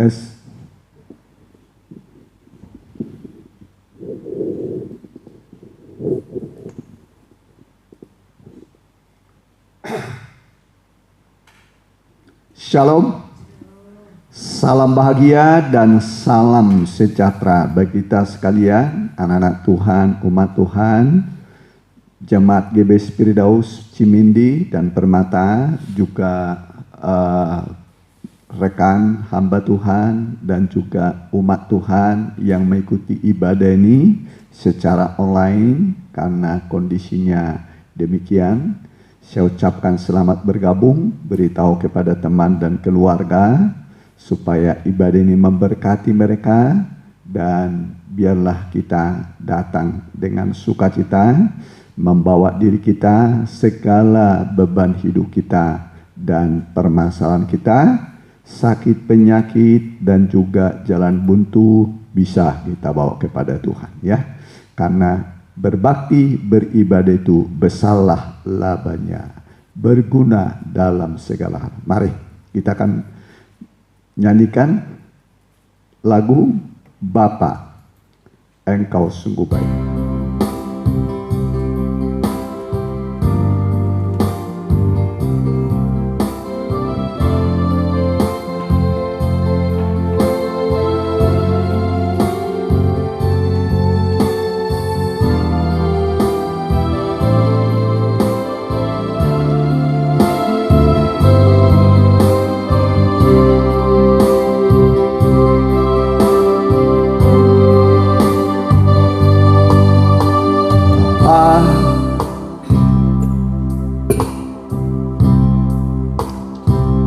Tes. Shalom. Salam bahagia dan salam sejahtera bagi kita sekalian, anak-anak Tuhan, umat Tuhan, Jemaat GBI Spiridaus Cimindi dan Permata, juga rekan hamba Tuhan dan juga umat Tuhan yang mengikuti ibadah ini secara online karena kondisinya demikian. Saya ucapkan selamat bergabung, beritahu kepada teman dan keluarga supaya ibadah ini memberkati mereka, dan biarlah kita datang dengan sukacita, membawa diri kita, segala beban hidup kita dan permasalahan kita, sakit penyakit dan juga jalan buntu bisa kita bawa kepada Tuhan, ya. Karena berbakti, beribadah itu besarlah labanya, berguna dalam segala hal. Mari kita akan nyanyikan lagu Bapa, Engkau Sungguh Baik.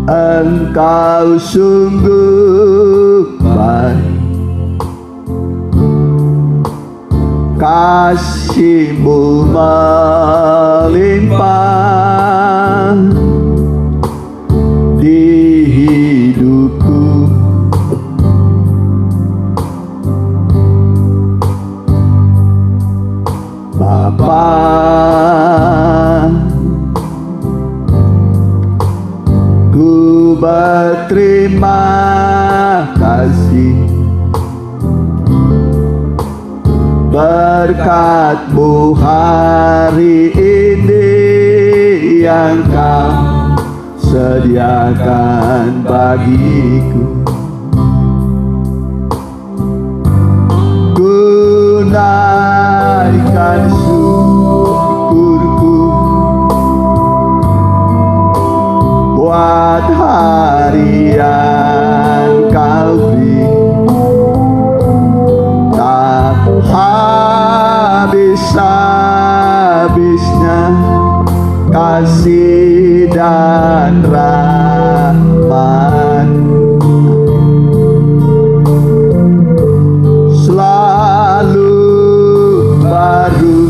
Engkau sungguh baik, kasih-Mu melimpah di hidupku. Bapa, ku berterima kasih berkat-Mu hari ini yang Kau sediakan bagiku. Ku naikkan syukurku buat hari yang Kau beri, tak habis-habisnya kasih dan rahmat, selalu baru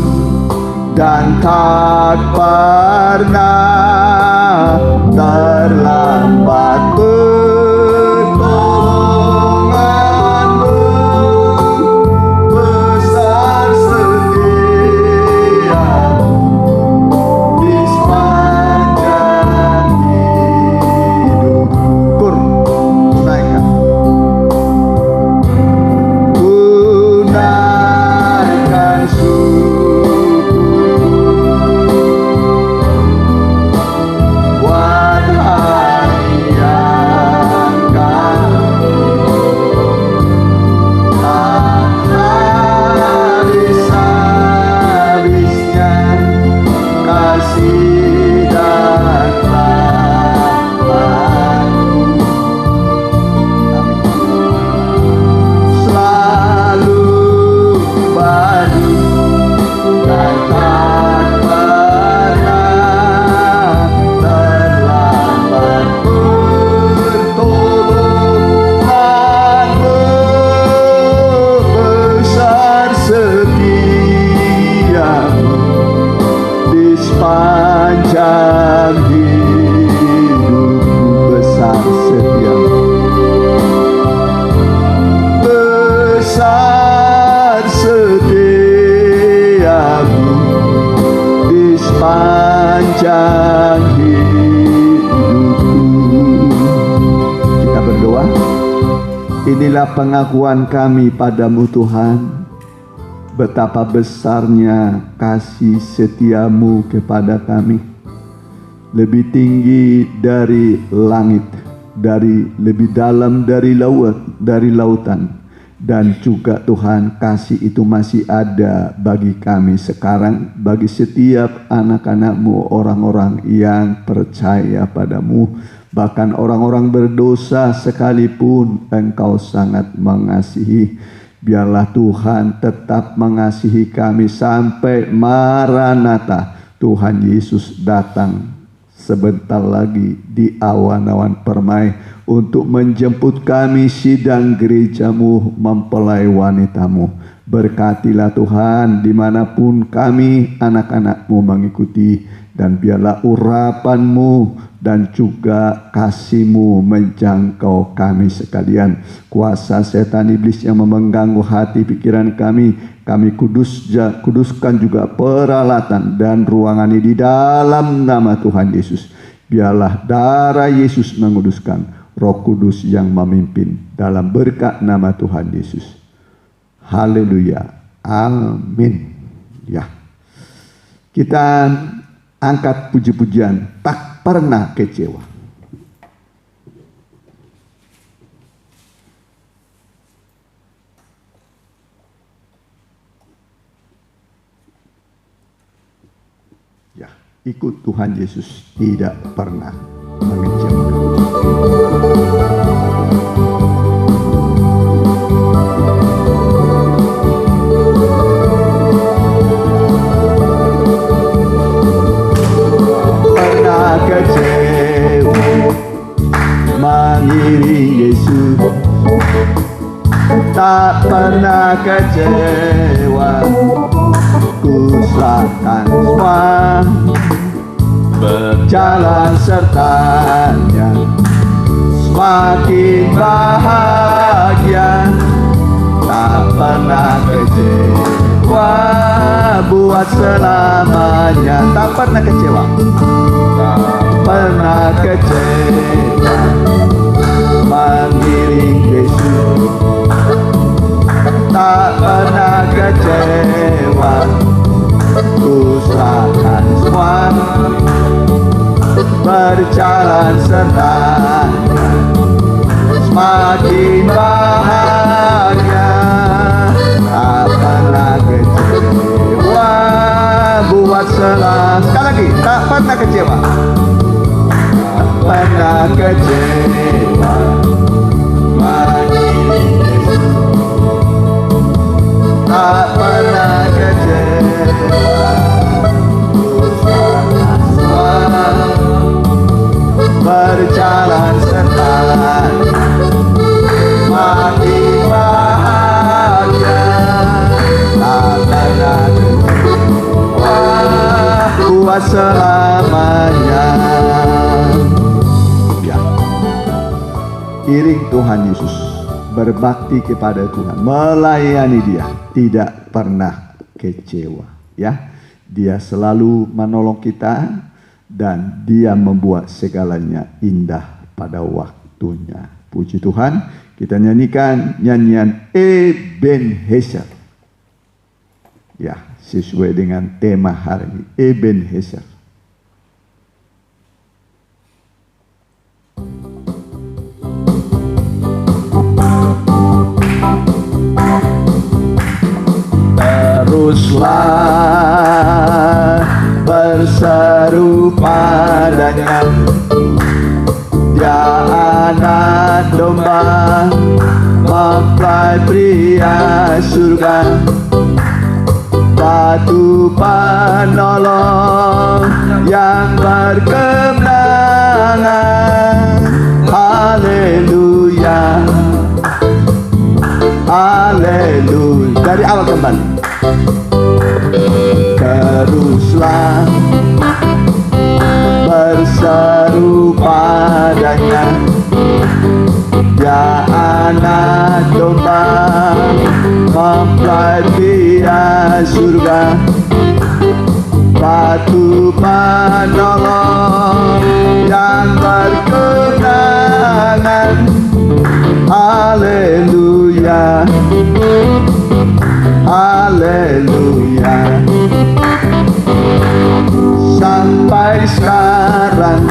dan tak pernah terlambat. Pertolongan-Mu besar setia-Mu di sepanjang hidupku. Ku naikkan syukur buat hari yang Kau tak habis-habisnya kasih dan rahmat-Mu. Selalu baru dan tak pernah terlambat. Pertolongan-Mu besar setia-Mu di sepanjang hidupku. Besar setia-Mu, besar setia-Mu di sepanjang hidupku. Kita berdoa. Inilah pengakuan kami padamu Tuhan, betapa besarnya kasih setiamu kepada kami. Lebih tinggi dari langit, lebih dalam dari lautan. Dan juga Tuhan, kasih itu masih ada bagi kami sekarang, bagi setiap anak-anak-Mu, orang-orang yang percaya padamu. Bahkan orang-orang berdosa sekalipun Engkau sangat mengasihi. Biarlah Tuhan tetap mengasihi kami sampai Maranatha, Tuhan Yesus datang sebentar lagi di awan-awan permai untuk menjemput kami sidang gerejamu, mempelai wanitamu. Berkatilah Tuhan dimanapun kami anak-anak-Mu mengikuti, dan biarlah urapan-Mu dan juga kasih-Mu menjangkau kami sekalian. Kuasa setan iblis yang mengganggu hati pikiran kami kuduskan juga peralatan dan ruangan ini di dalam nama Tuhan Yesus. Biarlah darah Yesus menguduskan, Roh Kudus yang memimpin, dalam berkat nama Tuhan Yesus. Haleluya. Amin. Ya. Kita angkat puji-pujian, tak pernah kecewa. Ya, ikut Tuhan Yesus tidak pernah mengecewakan. Mengiring Yesus, tak pernah kecewa. Ku serahkan semua, berjalan sertanya, semakin bahagia. Tak pernah kecewa, buat selamanya. Tak pernah kecewa, tak pernah kecewa. Mengiring Yesus, tak pernah kecewa. Ku serahkan semua, berjalan sertanya, semakin bahagia. Tak pernah kecewa, buat selamanya. Sekali lagi, tak pernah kecewa, tak pernah kecewa. Mengiring Yesus, tak pernah kecewa. Berjalan sertanya, makin bahagia. Tak pernah kecewa, buat selamanya. Ya, iring Tuhan Yesus, berbakti kepada Tuhan, melayani Dia, tidak pernah kecewa. Ya, Dia selalu menolong kita, dan Dia membuat segalanya indah pada waktunya. Puji Tuhan, kita nyanyikan nyanyian Ebenezer. Ya, sesuai dengan tema hari ini, Ebenezer. Teruslah berseru padanya, Dia anak domba, mempelai pria surga, batu penolong yang berkemenangan. Haleluya, haleluya. Dari awal kembali. Teruslah berseru padanya, Dia anak domba, mempelai pria surga, batu penolong yang berkemenangan. Haleluya. sampai sekarang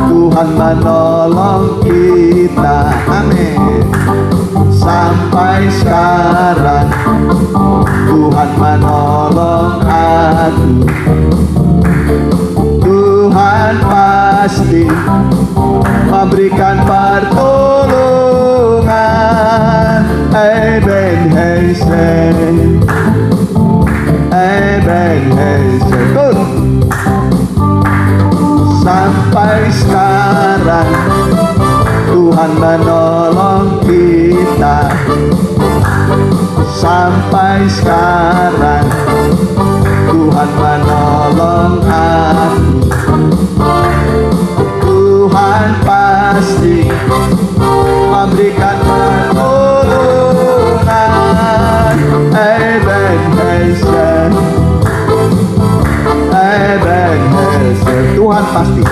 Tuhan menolong kita. Amin. Sampai sekarang Tuhan menolong aku. Tuhan pasti memberikan pertolongan. Ebenezer, Ebenezer. Sampai sekarang Tuhan menolong kita. Sampai sekarang Tuhan menolong aku. Tuhan pasti memberikan pertolongan. Ebenezer, Ebenezer. Tuhan pasti,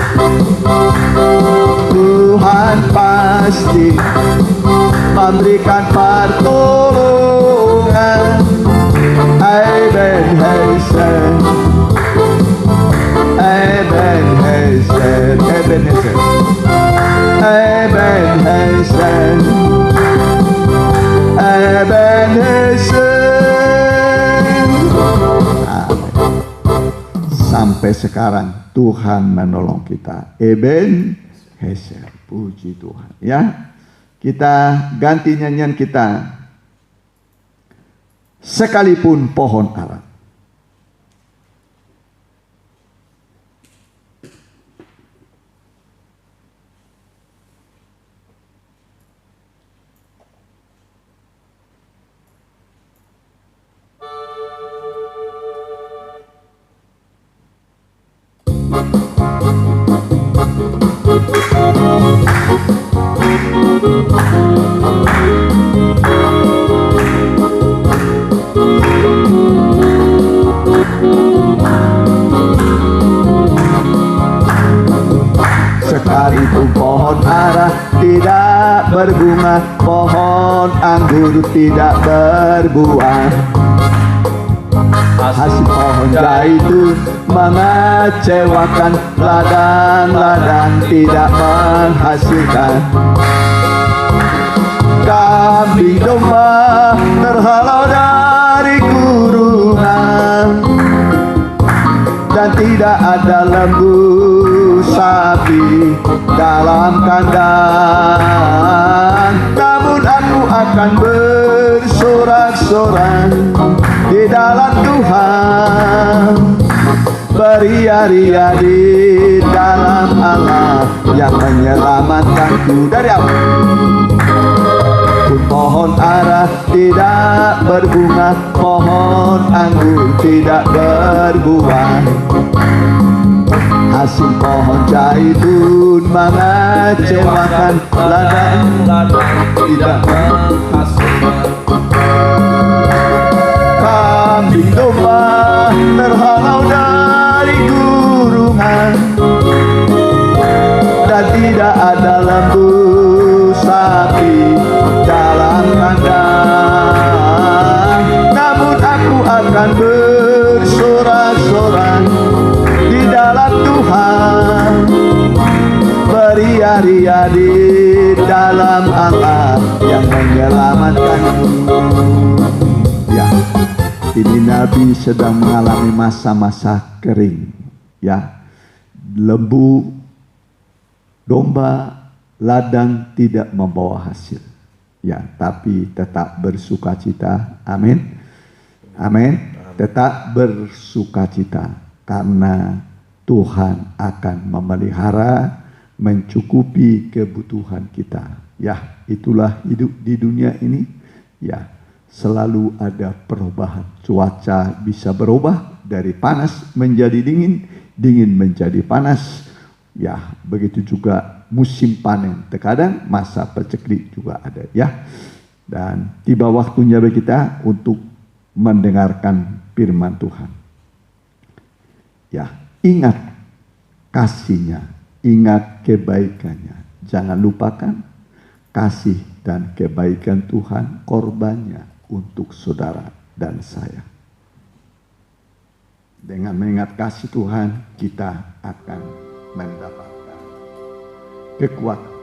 Tuhan pasti memberikan pertolongan. Ebenezer, Ebenezer, Ebenezer, Ebenezer, Ebenezer. Sampai sekarang Tuhan menolong kita. Ebenezer, puji Tuhan. Ya, kita ganti nyanyian kita. Sekalipun pohon ara. Sekalipun pohon ara tidak berbunga, pohon anggur tidak berbuah, hasil pohon zaitun mengecewakan, ladang-ladang tidak menghasilkan, kambing domba terhalau dari kurungan, dan tidak ada lembu sapi dalam kandang. Namun aku akan bersorak-sorai di dalam Tuhan, beria-ria di dalam Allah yang menyelamatkanku dari apa? Pohon ara tidak berbunga, pohon anggur tidak berbuah, hasil pohon zaitun mengecewakan, ladang-ladang tidak menghasilkan, kambing domba terhalau dari kurungan, dan tidak ada lembu sapi dalam kandang. Namun aku akan bersorak-sorai di dalam Tuhan, beria-ria di dalam Allah yang menyelamatkanku. Ya, ini Nabi sedang mengalami masa-masa kering. Ya, lembu, domba, ladang tidak membawa hasil. Ya, tapi tetap bersukacita. Amin. Amin. Tetap bersukacita karena Tuhan akan memelihara, mencukupi kebutuhan kita. Ya, itulah hidup di dunia ini. Ya, selalu ada perubahan. Cuaca bisa berubah dari panas menjadi dingin, dingin menjadi panas. Ya, begitu juga musim panen. Terkadang masa paceklik juga ada, ya. Dan tiba waktunya bagi kita untuk mendengarkan firman Tuhan. Ya, ingat kasih-Nya, ingat kebaikannya. Jangan lupakan kasih dan kebaikan Tuhan, korbannya untuk saudara dan saya. Dengan mengingat kasih Tuhan, kita akan mendapatkan kekuatan.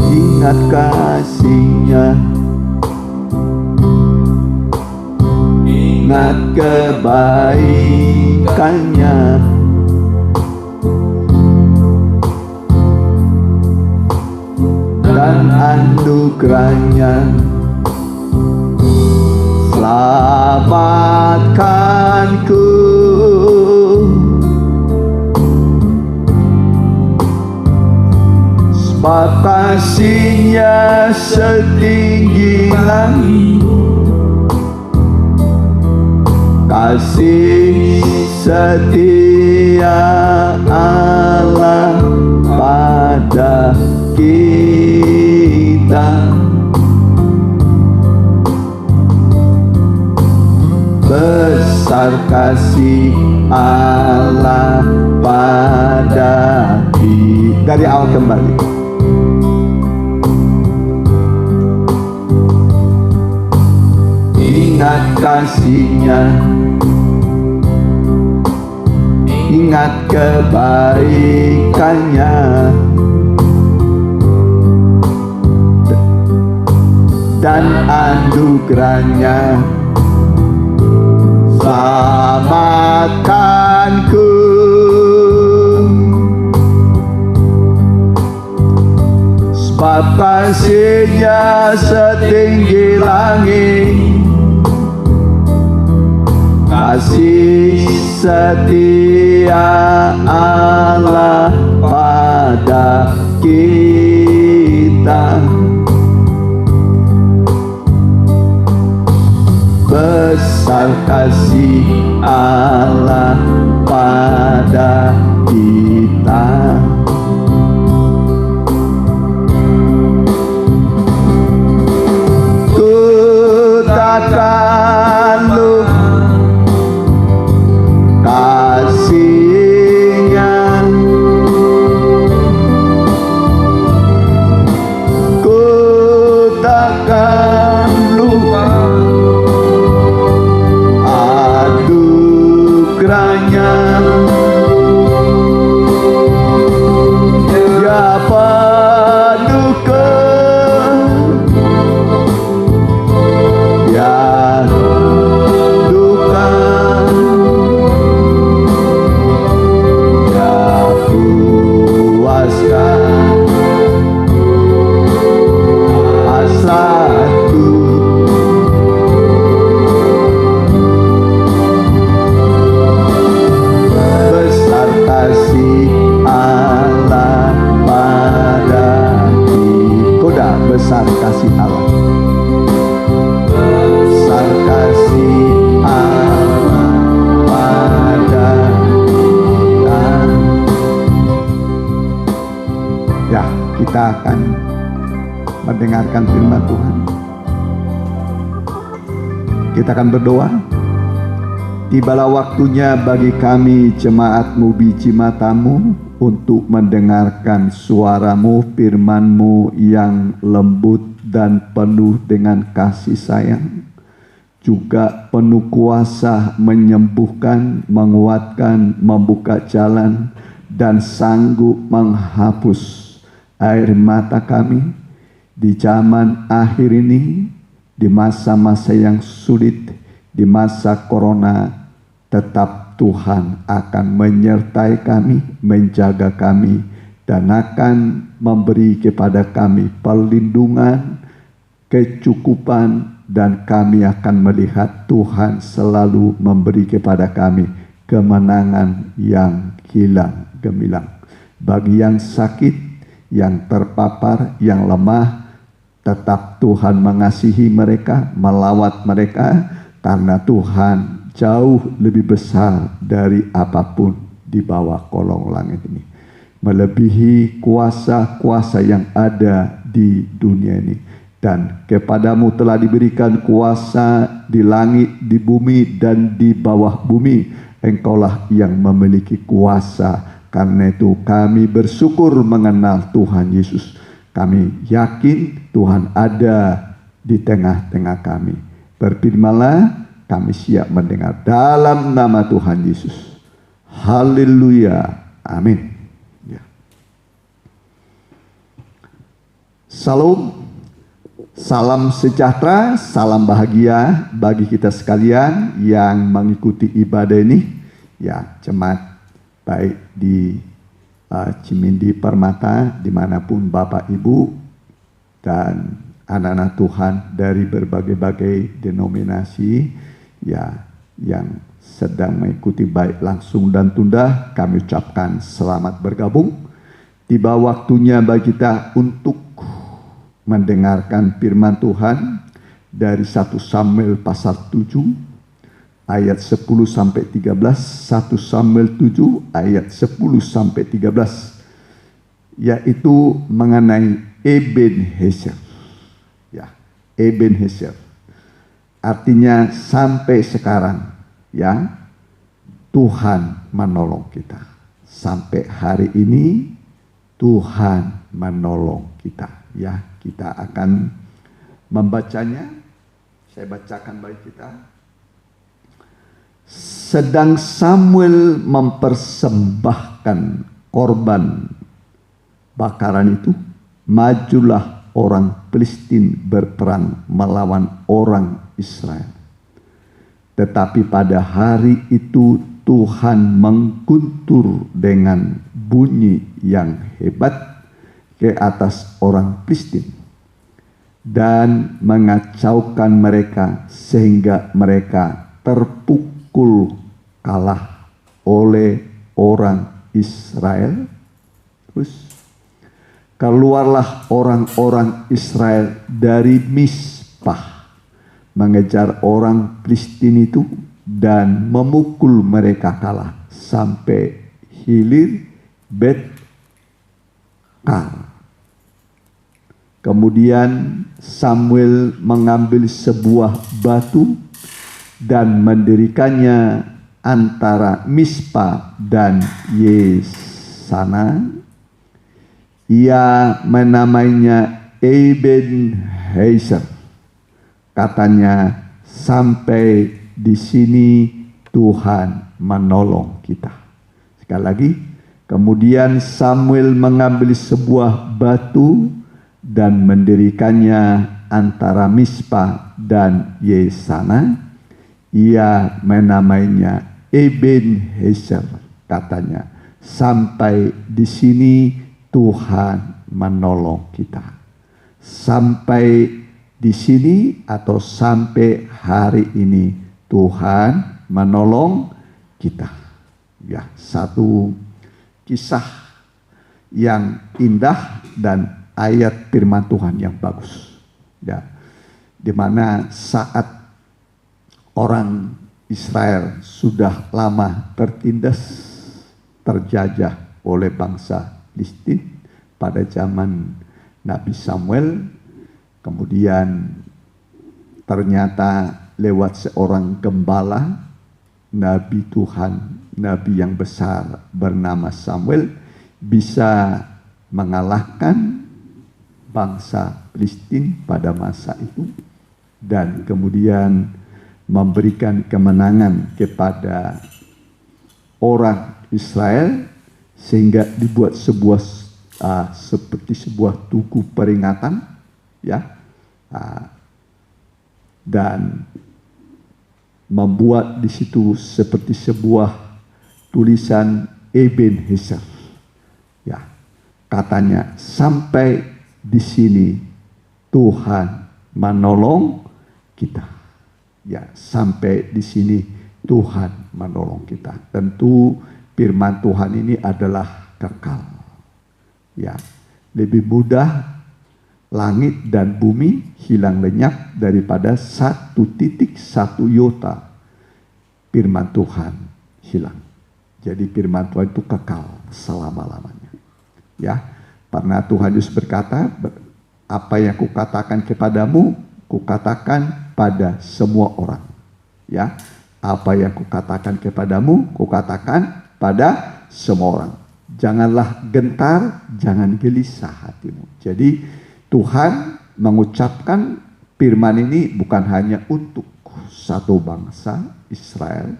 Ingat kasih-Nya, ingat kebaikan-Nya, dan anugerah-Nya. Selamatkanku, sebab kasih-Nya setinggi langit. Kasih setia Allah pada kita. Besar kasih Allah pada kita. Dari awal kembali. Ingat kasih-Nya, ingat kebaikan-Nya, dan anugerah-Nya. Selamatkanku, sebab kasih-Nya setinggi langit. Kasih setia Allah pada kita. Besar kasih Allah pada kita. Ku takkan lupa kasih-Nya, ku takkan lupa anugerah-Nya. Dia penuh besar kasih Allah, besar kasih Allah pada kita. Ya, kita akan mendengarkan firman Tuhan. Kita akan berdoa. Tibalah waktunya bagi kami jemaat-Mu biji matamu untuk mendengarkan suara-Mu, firman-Mu yang lembut dan penuh dengan kasih sayang, juga penuh kuasa menyembuhkan, menguatkan, membuka jalan, dan sanggup menghapus air mata kami di zaman akhir ini, di masa-masa yang sulit, di masa corona. Tetap Tuhan akan menyertai kami, menjaga kami, dan akan memberi kepada kami perlindungan, kecukupan, dan kami akan melihat Tuhan selalu memberi kepada kami kemenangan yang hilang gemilang. Bagi yang sakit, yang terpapar, yang lemah, tetap Tuhan mengasihi mereka, melawat mereka, karena Tuhan jauh lebih besar dari apapun di bawah kolong langit ini. Melebihi kuasa-kuasa yang ada di dunia ini. Dan kepadamu telah diberikan kuasa di langit, di bumi, dan di bawah bumi. Engkaulah yang memiliki kuasa. Karena itu kami bersyukur mengenal Tuhan Yesus. Kami yakin Tuhan ada di tengah-tengah kami. Berfirmanlah, kami siap mendengar dalam nama Tuhan Yesus. Haleluya. Amin. Ya. Salam. Salam sejahtera, salam bahagia bagi kita sekalian yang mengikuti ibadah ini. Ya, jemaat baik di Cimindi Permata, dimanapun Bapak Ibu dan anak-anak Tuhan dari berbagai-bagai denominasi ya yang sedang mengikuti baik langsung dan tunda, kami ucapkan selamat bergabung. Tiba waktunya bagi kita untuk mendengarkan firman Tuhan dari 1 Samuel pasal 7 ayat 10 sampai 13, 1 Samuel 7 ayat 10 sampai 13, yaitu mengenai Ebenezer. Ya, Ebenezer. Artinya sampai sekarang ya Tuhan menolong kita. Sampai hari ini Tuhan menolong kita. Ya, kita akan membacanya. Saya bacakan bagi kita. Sedang Samuel mempersembahkan korban bakaran itu, majulah orang Filistin berperang melawan orang Israel. Tetapi pada hari itu Tuhan mengguntur dengan bunyi yang hebat ke atas orang Filistin dan mengacaukan mereka sehingga mereka terpukul kalah oleh orang Israel. Terus keluarlah orang-orang Israel dari Mispah mengejar orang Filistin itu dan memukul mereka kalah sampai hilir Bet-Kar. Kemudian Samuel mengambil sebuah batu dan mendirikannya antara Mispa dan Yesana. Ia menamainya Ebenezer. Katanya, sampai di sini Tuhan menolong kita. Sekali lagi, kemudian Samuel mengambil sebuah batu dan mendirikannya antara Mispa dan Yesana. Ia menamainya Ebenezer. Katanya, sampai di sini Tuhan menolong kita. Sampai di sini atau sampai hari ini Tuhan menolong kita. Ya, satu kisah yang indah dan ayat firman Tuhan yang bagus. Ya, di mana saat orang Israel sudah lama tertindas, terjajah oleh bangsa Filistin pada zaman Nabi Samuel, kemudian ternyata lewat seorang gembala, Nabi Tuhan, Nabi yang besar bernama Samuel, bisa mengalahkan bangsa Filistin pada masa itu dan kemudian memberikan kemenangan kepada orang Israel sehingga dibuat sebuah seperti sebuah tugu peringatan, ya, dan membuat di situ seperti sebuah tulisan Ebenezer. Ya, katanya sampai di sini Tuhan menolong kita. Ya, sampai di sini Tuhan menolong kita. Tentu firman Tuhan ini adalah kekal. Ya, lebih mudah langit dan bumi hilang lenyap daripada 1.1 iota firman Tuhan hilang. Jadi firman Tuhan itu kekal selama-lamanya. Ya, karena Tuhan Yesus berkata apa yang kukatakan kepadamu, kukatakan pada semua orang. Ya, apa yang kukatakan kepadamu, kukatakan pada semua orang. Janganlah gentar, jangan gelisah hatimu. Jadi Tuhan mengucapkan firman ini bukan hanya untuk satu bangsa Israel,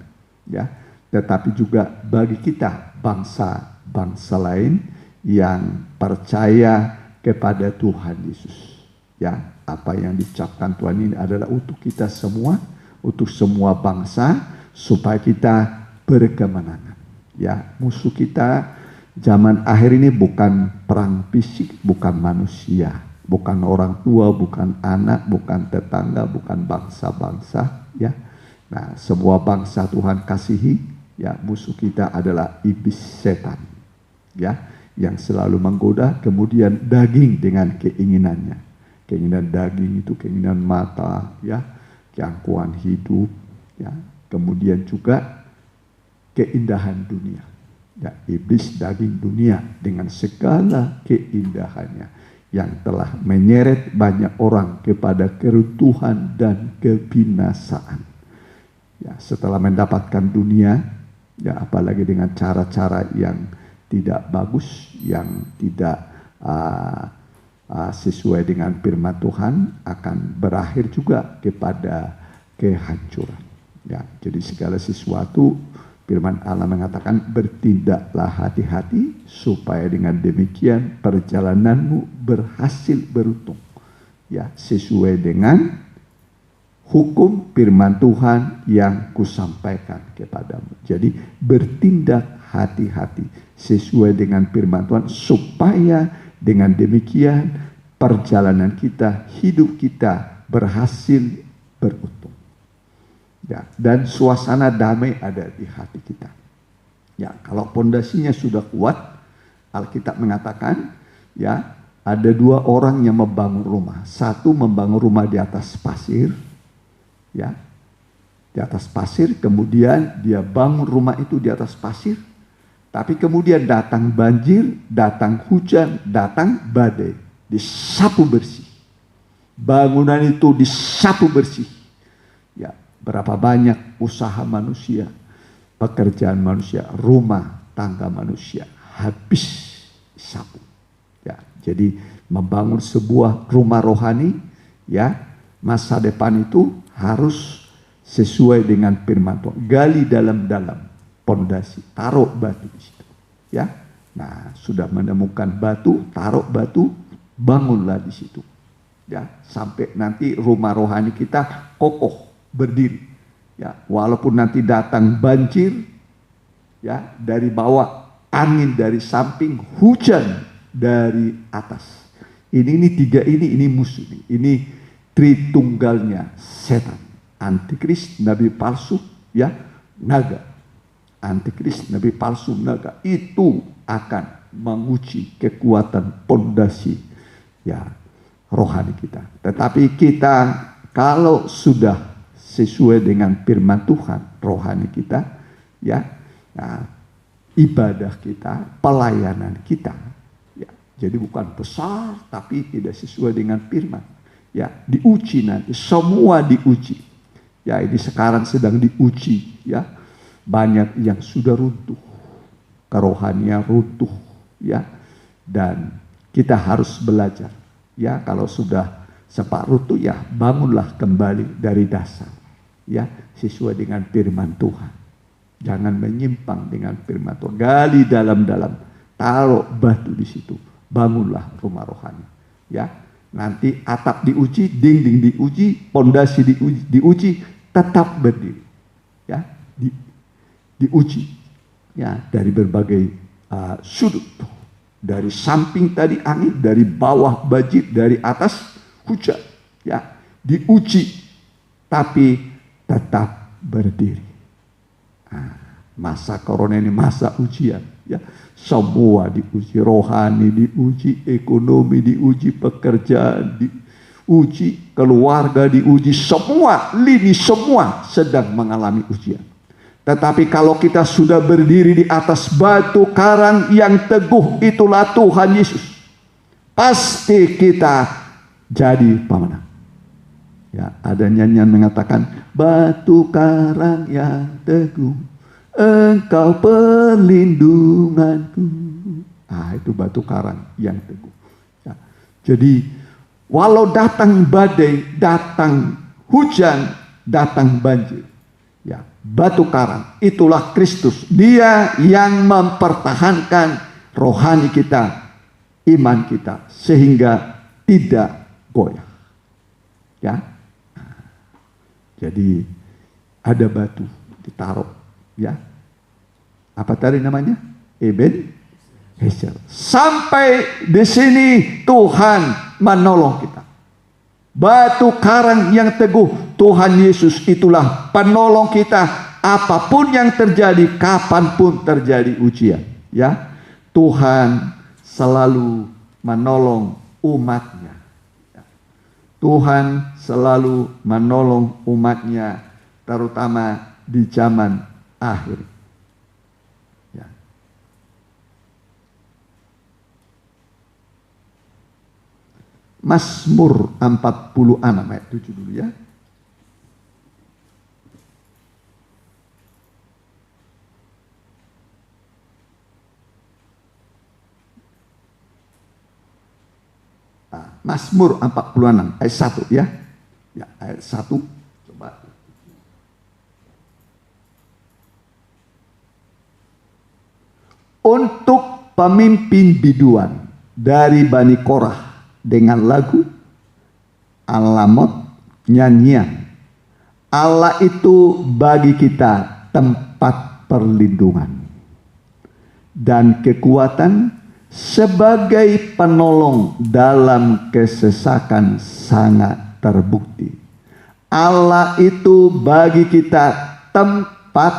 ya, tetapi juga bagi kita bangsa-bangsa lain yang percaya kepada Tuhan Yesus. Ya, apa yang diucapkan Tuhan ini adalah untuk kita semua, untuk semua bangsa, supaya kita berkemenangan. Ya, musuh kita zaman akhir ini bukan perang fisik, bukan manusia, bukan orang tua, bukan anak, bukan tetangga, bukan bangsa-bangsa, ya. Nah, semua bangsa Tuhan kasihi, ya, musuh kita adalah iblis setan, ya, yang selalu menggoda, kemudian daging dengan keinginannya. Keinginan daging itu keinginan mata, ya, keangkuhan hidup, ya, kemudian juga keindahan dunia. Ya, iblis daging dunia dengan segala keindahannya yang telah menyeret banyak orang kepada keruntuhan dan kebinasaan. Ya, setelah mendapatkan dunia, ya, apalagi dengan cara-cara yang tidak bagus, yang tidak sesuai dengan firman Tuhan, akan berakhir juga kepada kehancuran. Ya, jadi segala sesuatu, firman Allah mengatakan, bertindaklah hati-hati supaya dengan demikian perjalananmu berhasil beruntung. Ya, sesuai dengan hukum firman Tuhan yang kusampaikan kepadamu. Jadi bertindak hati-hati sesuai dengan firman Tuhan, supaya dengan demikian perjalanan kita, hidup kita berhasil beruntung. Ya, dan suasana damai ada di hati kita. Ya, kalau pondasinya sudah kuat, Alkitab mengatakan, ya, ada dua orang yang membangun rumah. Satu membangun rumah di atas pasir, ya, di atas pasir, kemudian dia bangun rumah itu di atas pasir, tapi kemudian datang banjir, datang hujan, datang badai, disapu bersih. Bangunan itu disapu bersih. Ya, berapa banyak usaha manusia, pekerjaan manusia, rumah tangga manusia habis disapu. Ya, jadi membangun sebuah rumah rohani, ya, masa depan itu harus sesuai dengan firman Tuhan. Gali dalam-dalam pondasi, taruh batu di situ. Ya, nah, sudah menemukan batu, taruh batu, bangunlah di situ. Ya, sampai nanti rumah rohani kita kokoh berdiri. Ya, walaupun nanti datang banjir, ya, dari bawah, angin dari samping, hujan dari atas. Ini tiga ini musuh. Ini tritunggalnya setan. Antikris, nabi palsu, ya, naga. Antikris, nabi palsu, naga. Itu akan menguji kekuatan pondasi, ya, rohani kita. Tetapi kita kalau sudah sesuai dengan firman Tuhan, rohani kita, ya, nah, ibadah kita, pelayanan kita, ya, jadi bukan besar tapi tidak sesuai dengan firman, ya, diuji nanti, semua diuji. Ya, ini sekarang sedang diuji, ya, banyak yang sudah runtuh, kerohanian runtuh, ya, dan kita harus belajar, ya, kalau sudah sempat runtuh, ya, bangunlah kembali dari dasar, ya, sesuai dengan firman Tuhan. Jangan menyimpang dengan firman Tuhan. Gali dalam-dalam, taruh batu di situ, bangunlah rumah rohani. Ya, nanti atap diuji, dinding diuji, pondasi diuji, tetap berdiri. Ya, diuji, ya, dari berbagai sudut. Dari samping tadi angin, dari bawah banjir, dari atas hujan. Ya, diuji, tapi tetap berdiri. Nah, masa corona ini masa ujian, ya, semua diuji, rohani diuji, ekonomi diuji, pekerjaan diuji, keluarga diuji, semua lini, semua sedang mengalami ujian. Tetapi kalau kita sudah berdiri di atas batu karang yang teguh, itulah Tuhan Yesus, pasti kita jadi pemenang. Ya, ada nyanyian mengatakan, batu karang yang teguh, engkau perlindunganku. Itu batu karang yang teguh. Ya. Jadi walau datang badai, datang hujan, datang banjir, ya, batu karang itulah Kristus. Dia yang mempertahankan rohani kita, iman kita, sehingga tidak goyah. Ya. Jadi ada batu ditaruh, ya. Apa tadi namanya? Ebenezer. Sampai di sini Tuhan menolong kita. Batu karang yang teguh, Tuhan Yesus itulah penolong kita. Apapun yang terjadi, kapanpun terjadi ujian, ya, Tuhan selalu menolong umatnya. Tuhan selalu menolong umatnya, terutama di zaman akhir. Ya. Mazmur 46 ayat 7 dulu ya. Mazmur 46 ayat 1 ya. Ya, ayat 1 coba. Untuk pemimpin biduan dari Bani Korah dengan lagu alamot nyanyian. Allah itu bagi kita tempat perlindungan dan kekuatan, sebagai penolong dalam kesesakan sangat terbukti. Allah itu bagi kita tempat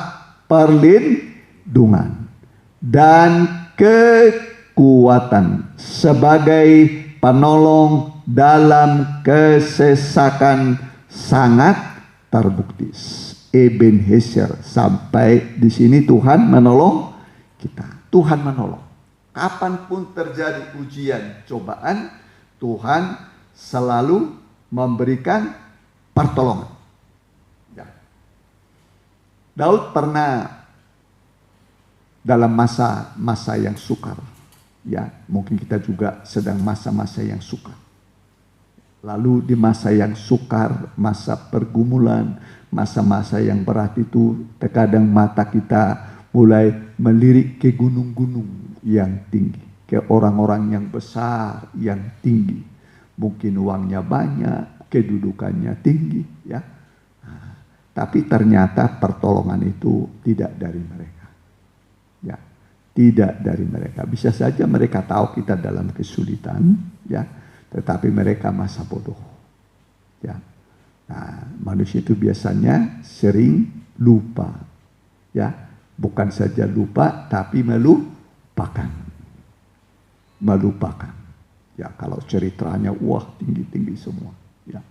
perlindungan dan kekuatan, sebagai penolong dalam kesesakan sangat terbukti. Ebenezer, sampai di sini Tuhan menolong kita. Tuhan menolong. Kapanpun terjadi ujian, cobaan, Tuhan selalu memberikan pertolongan. Ya. Daud pernah dalam masa-masa yang sukar. Ya, mungkin kita juga sedang masa-masa yang sukar. Lalu di masa yang sukar, masa pergumulan, masa-masa yang berat itu, terkadang mata kita mulai melirik ke gunung-gunung yang tinggi, ke orang-orang yang besar, yang tinggi. Mungkin uangnya banyak, kedudukannya tinggi, ya. Tapi ternyata pertolongan itu tidak dari mereka. Ya, tidak dari mereka. Bisa saja mereka tahu kita dalam kesulitan, ya, tetapi mereka masa bodoh. Ya. Nah, manusia itu biasanya sering lupa. Ya, bukan saja lupa, tapi melupakan. Ya, kalau ceritanya wah tinggi-tinggi semua, ya,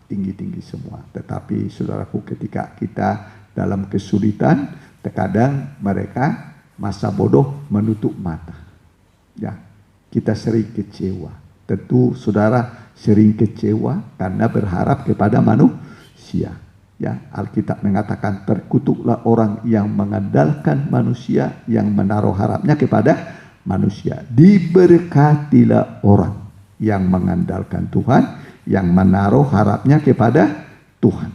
tinggi-tinggi semua. Tetapi saudaraku, ketika kita dalam kesulitan, terkadang mereka masa bodoh menutup mata. Ya, kita sering kecewa. Tentu saudara sering kecewa karena berharap kepada manusia. Ya, Alkitab mengatakan terkutuklah orang yang mengandalkan manusia, yang menaruh harapnya kepada manusia. Diberkatilah orang yang mengandalkan Tuhan, yang menaruh harapnya kepada Tuhan.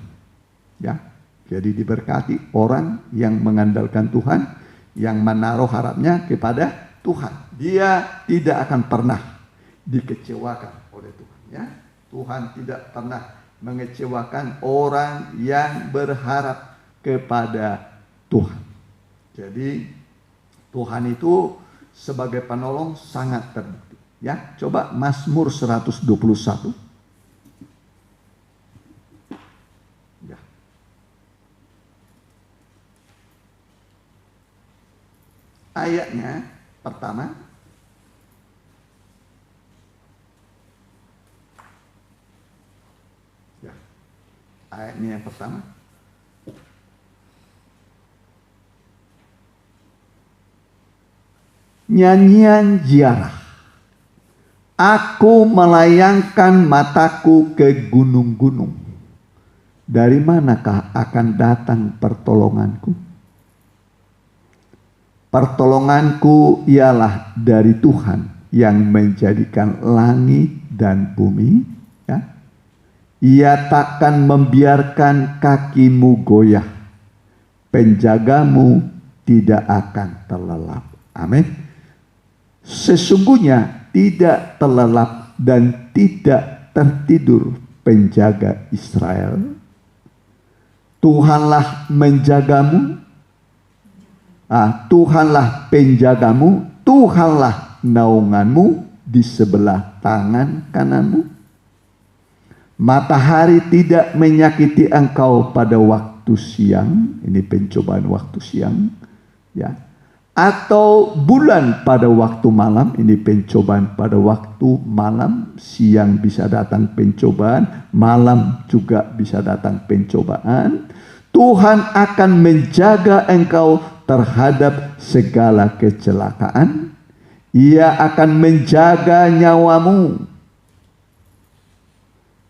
Ya, jadi diberkati orang yang mengandalkan Tuhan, yang menaruh harapnya kepada Tuhan. Dia tidak akan pernah dikecewakan oleh Tuhan. Ya, Tuhan tidak pernah mengecewakan orang yang berharap kepada Tuhan. Jadi Tuhan itu sebagai penolong sangat terbukti. Ya, coba Mazmur 121. Ya. Ayatnya pertama, ya, ayatnya yang pertama. Nyanyian ziarah. Aku melayangkan mataku ke gunung-gunung. Dari manakah akan datang pertolonganku? Pertolonganku ialah dari Tuhan yang menjadikan langit dan bumi. Ya. Ia takkan membiarkan kakimu goyah. Penjagamu tidak akan terlelap. Amin. Sesungguhnya tidak terlelap dan tidak tertidur penjaga Israel. Tuhanlah menjagamu. Tuhanlah penjagamu, Tuhanlah naunganmu di sebelah tangan kananmu. Matahari tidak menyakiti engkau pada waktu siang, ini pencobaan waktu siang, ya. Atau bulan pada waktu malam, ini pencobaan pada waktu malam. Siang bisa datang pencobaan, malam juga bisa datang pencobaan. Tuhan akan menjaga engkau terhadap segala kecelakaan. Ia akan menjaga nyawamu.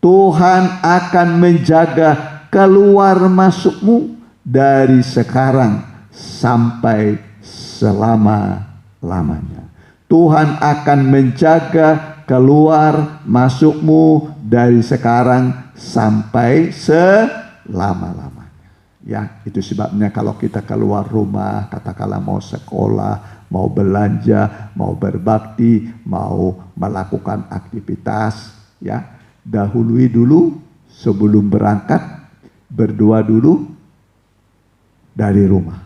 Tuhan akan menjaga keluar masukmu dari sekarang sampai selama-lamanya. Tuhan akan menjaga keluar masukmu dari sekarang sampai selama-lamanya. Ya, itu sebabnya kalau kita keluar rumah, katakanlah mau sekolah, mau belanja, mau berbakti, mau melakukan aktivitas, ya, dahului dulu sebelum berangkat, berdoa dulu dari rumah.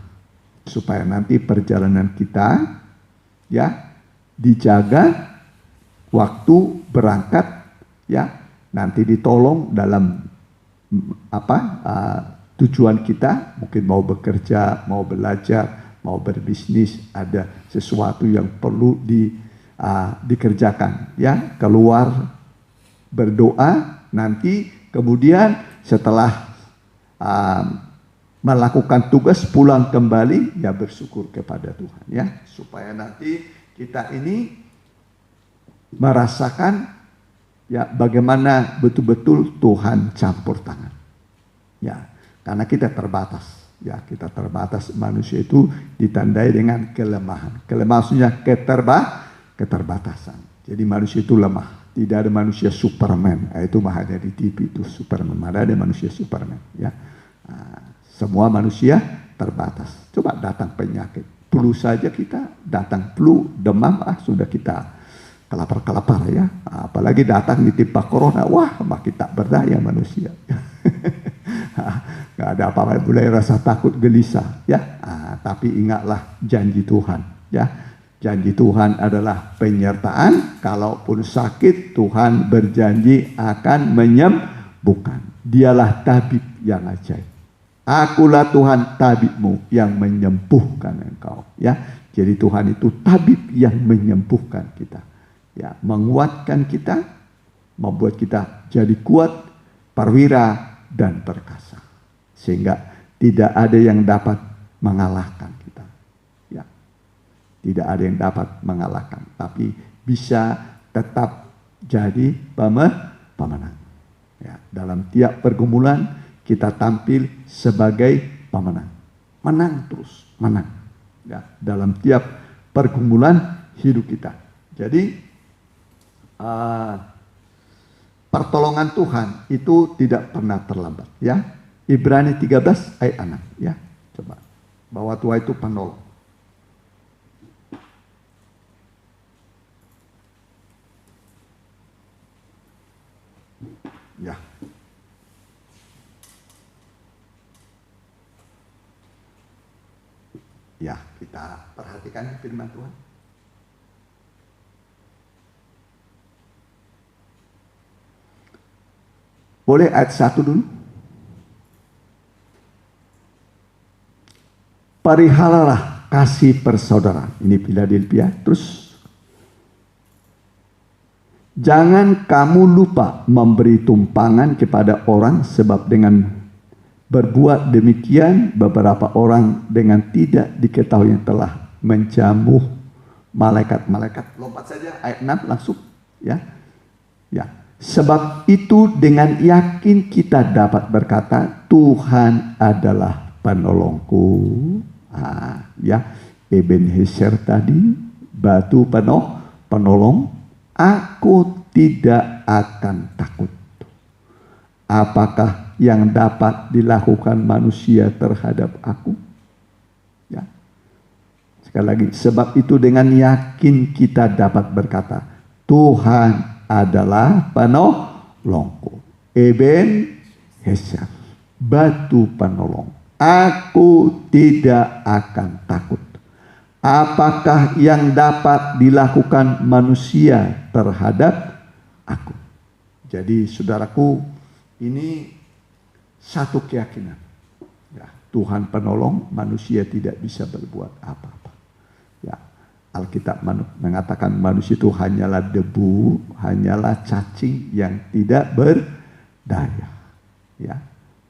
Supaya nanti perjalanan kita, ya, dijaga waktu berangkat, ya, nanti ditolong dalam tujuan kita, mungkin mau bekerja, mau belajar, mau berbisnis, ada sesuatu yang perlu dikerjakan, ya, keluar berdoa, nanti kemudian setelah melakukan tugas pulang kembali, ya bersyukur kepada Tuhan, ya, supaya nanti kita ini merasakan, ya, bagaimana betul-betul Tuhan campur tangan, ya. Karena kita terbatas, ya, kita terbatas. Manusia itu ditandai dengan kelemahan. Kelemahannya keterbatasan. Jadi manusia itu lemah. Tidak ada manusia Superman. Itu hanya di TV itu Superman. Mana ada manusia Superman, ya. Semua manusia terbatas. Coba datang penyakit, flu saja kita datang flu, demam, sudah kita kelapar-kelapar, ya. Apalagi datang ditimpa corona, wah makin tak berdaya manusia. Gak ada apa-apa, mulai rasa takut, gelisah, ya. Tapi ingatlah janji Tuhan, ya. Janji Tuhan adalah penyertaan. Kalaupun sakit, Tuhan berjanji akan menyembuhkan. Dialah tabib yang ajaib. Akulah Tuhan tabibmu yang menyembuhkan engkau, ya. Jadi Tuhan itu tabib yang menyembuhkan kita, ya, menguatkan kita, membuat kita jadi kuat, perwira dan perkasa, sehingga tidak ada yang dapat mengalahkan kita, ya. Tidak ada yang dapat mengalahkan, tapi bisa tetap jadi pemenang, ya. Dalam tiap pergumulan kita tampil sebagai pemenang, menang terus, menang, ya, dalam tiap pergumulan hidup kita. Jadi pertolongan Tuhan itu tidak pernah terlambat, ya. Ibrani 13 ayat 6, ya. Coba, bahwa Tuhan itu penolong. Ya. Ya, kita perhatikan firman Tuhan. Boleh ayat 1 dulu. Perihalalah kasih persaudaraan. Ini Philadelphia. Terus, jangan kamu lupa memberi tumpangan kepada orang, sebab dengan berbuat demikian beberapa orang dengan tidak diketahui yang telah menjamuh malaikat-malaikat. Lompat saja ayat 6 langsung. Ya, ya. Sebab itu dengan yakin kita dapat berkata, Tuhan adalah penolongku. Ya, Ebenezer tadi, batu penolong. Aku tidak akan takut. Apakah yang dapat dilakukan manusia terhadap aku? Ya. Sekali lagi, sebab itu dengan yakin kita dapat berkata, Tuhan adalah penolongku. Ebenezer, batu penolong. Aku tidak akan takut. Apakah yang dapat dilakukan manusia terhadap aku? Jadi saudaraku, ini satu keyakinan. Ya, Tuhan penolong, manusia tidak bisa berbuat apa-apa. Ya, Alkitab mengatakan manusia itu hanyalah debu, hanyalah cacing yang tidak berdaya. Ya,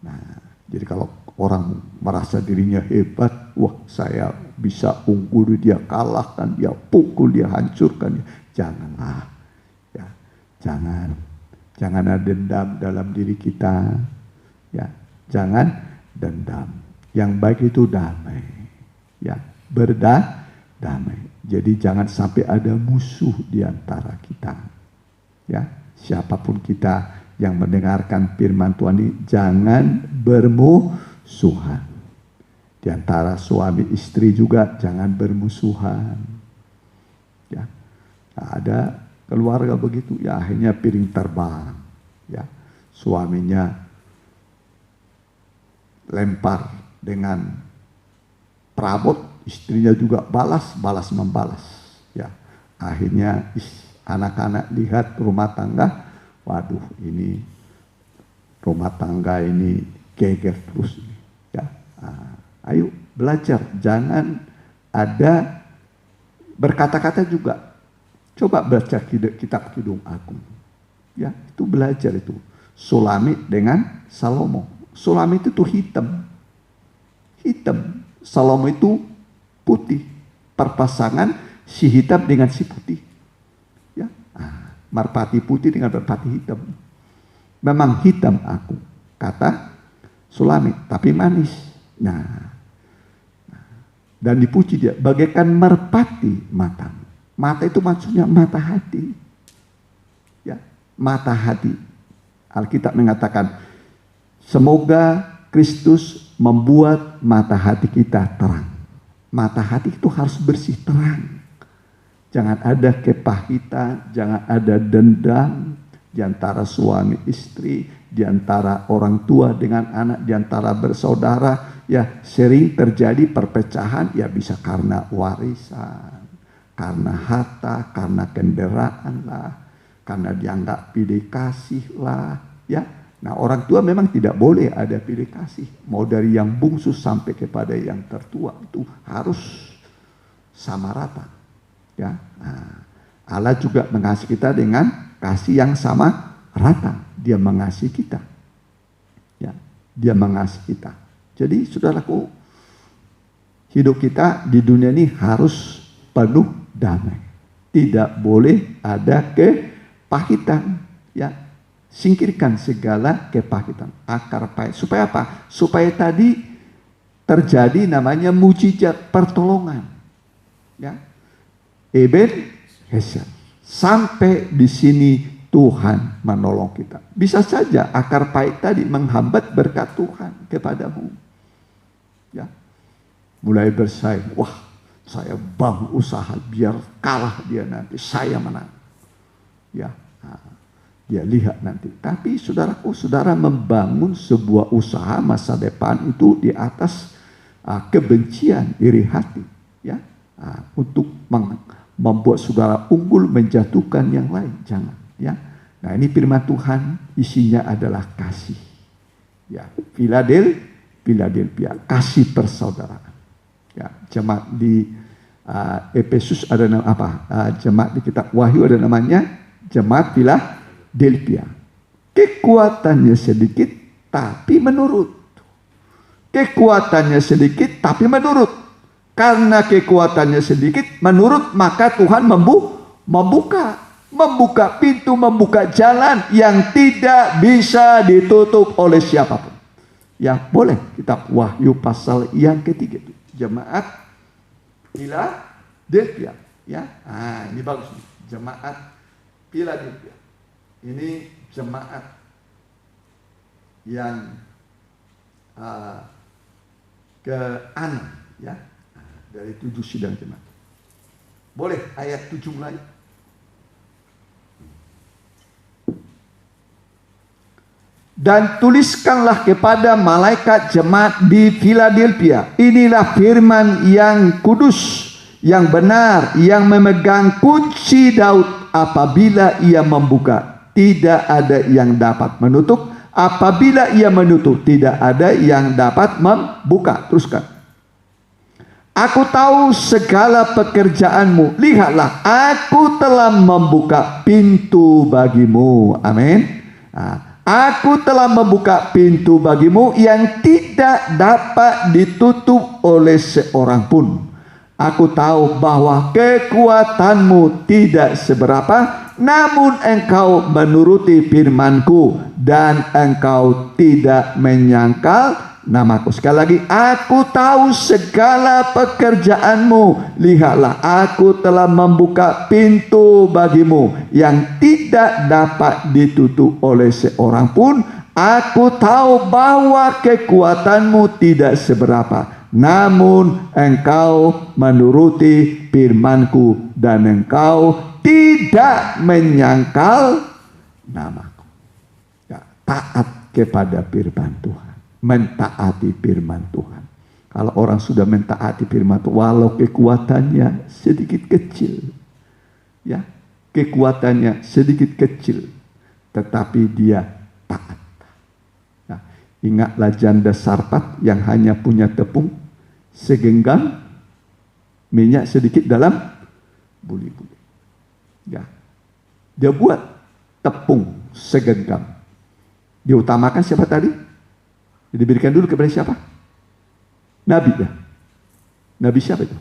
nah, jadi kalau orang merasa dirinya hebat, wah saya bisa unggul dia, kalahkan dia, pukul dia, hancurkan dia. Janganlah, ya, jangan ada dendam dalam diri kita, ya, jangan dendam. Yang baik itu damai, ya, berdamai. Jadi jangan sampai ada musuh di antara kita, ya, siapapun kita yang mendengarkan firman Tuhan ini, jangan bermusuhan. Di antara suami istri juga jangan bermusuhan. Ya, ada keluarga begitu, ya akhirnya piring terbang. Ya, suaminya lempar dengan perabot, istrinya juga balas membalas. Ya, akhirnya anak-anak lihat rumah tangga, waduh ini rumah tangga ini geger terus. Ya, ayo belajar, jangan ada berkata-kata juga. Coba baca kitab Kidung Agung. Ya, itu belajar itu. Sulamit dengan Salomo. Sulamit itu hitam. Hitam. Salomo itu putih. Perpasangan si hitam dengan si putih. Ya, merpati putih dengan merpati hitam. Memang hitam aku, kata Sulamit, tapi manis. Nah, dan dipuji dia bagaikan merpati matamu. Mata itu maksudnya mata hati. Ya, mata hati. Alkitab mengatakan, semoga Kristus membuat mata hati kita terang. Mata hati itu harus bersih, terang. Jangan ada kepahitan, jangan ada dendam di antara suami istri, di antara orang tua dengan anak, di antara bersaudara. Ya, sering terjadi perpecahan, ya bisa karena warisan, karena harta, karena kendaraan lah, karena dianggap pilih kasih lah. Ya, nah orang tua memang tidak boleh ada pilih kasih. Mau dari yang bungsu sampai kepada yang tertua itu harus sama rata. Ya, nah, Allah juga mengasihi kita dengan kasih yang sama rata. Dia mengasihi kita. Ya, dia mengasihi kita. Jadi saudaraku, hidup kita di dunia ini harus penuh damai. Tidak boleh ada kepahitan. Ya, singkirkan segala kepahitan, akar pahit. Supaya apa? Supaya tadi terjadi namanya mujizat pertolongan. Ya, Ebenezer. Sampai di sini Tuhan menolong kita. Bisa saja akar pahit tadi menghambat berkat Tuhan kepadamu. Ya, mulai bersaing. Wah, saya bangun usaha biar kalah dia nanti, saya menang. Ya, dia lihat nanti. Tapi saudaraku, saudara membangun sebuah usaha masa depan itu di atas kebencian, iri hati. Ya, untuk membuat saudara unggul, menjatuhkan yang lain. Jangan. Ya, nah ini firman Tuhan isinya adalah kasih. Ya, Philadelphia, kasih persaudaraan. Ya, jemaat di Efesus ada nama apa? Jemaat di kitab Wahyu ada namanya jemaat Philadelphia. Kekuatannya sedikit tapi menurut. Kekuatannya sedikit tapi menurut. Karena kekuatannya sedikit menurut, maka Tuhan membuka. membuka pintu, membuka jalan yang tidak bisa ditutup oleh siapapun. Ya, boleh kita Wahyu pasal yang ketiga itu. Jemaat Philadelphia. Ya, ini bagus nih. Jemaat Philadelphia. Ini jemaat yang ke-6 ya. Dari 7 sidang jemaat. Boleh ayat 7 mulai. Dan tuliskanlah kepada malaikat jemaat di Philadelphia, inilah firman yang kudus, yang benar, yang memegang kunci Daud. Apabila ia membuka, tidak ada yang dapat menutup. Apabila ia menutup, tidak ada yang dapat membuka. Teruskan. Aku tahu segala pekerjaanmu. Lihatlah, aku telah membuka pintu bagimu. Amin. Aku telah membuka pintu bagimu yang tidak dapat ditutup oleh seorang pun. Aku tahu bahwa kekuatanmu tidak seberapa, namun engkau menuruti firmanku dan engkau tidak menyangkal namaku. Sekali lagi, aku tahu segala pekerjaanmu. Lihatlah, aku telah membuka pintu bagimu yang tidak dapat ditutup oleh seorang pun. Aku tahu bahwa kekuatanmu tidak seberapa, namun engkau menuruti firmanku dan engkau tidak menyangkal namaku. Ya, taat kepada firman Tuhan. Mentaati firman Tuhan. Kalau orang sudah mentaati firman Tuhan, walau kekuatannya sedikit kecil, ya, kekuatannya sedikit kecil, tetapi dia taat. Nah, ingatlah janda Sarfat yang hanya punya tepung segenggam minyak sedikit dalam buli-buli. Ya, dia buat tepung segenggam. Diutamakan siapa tadi? Diberikan dulu kepada siapa? Nabi ya. Nabi siapa itu?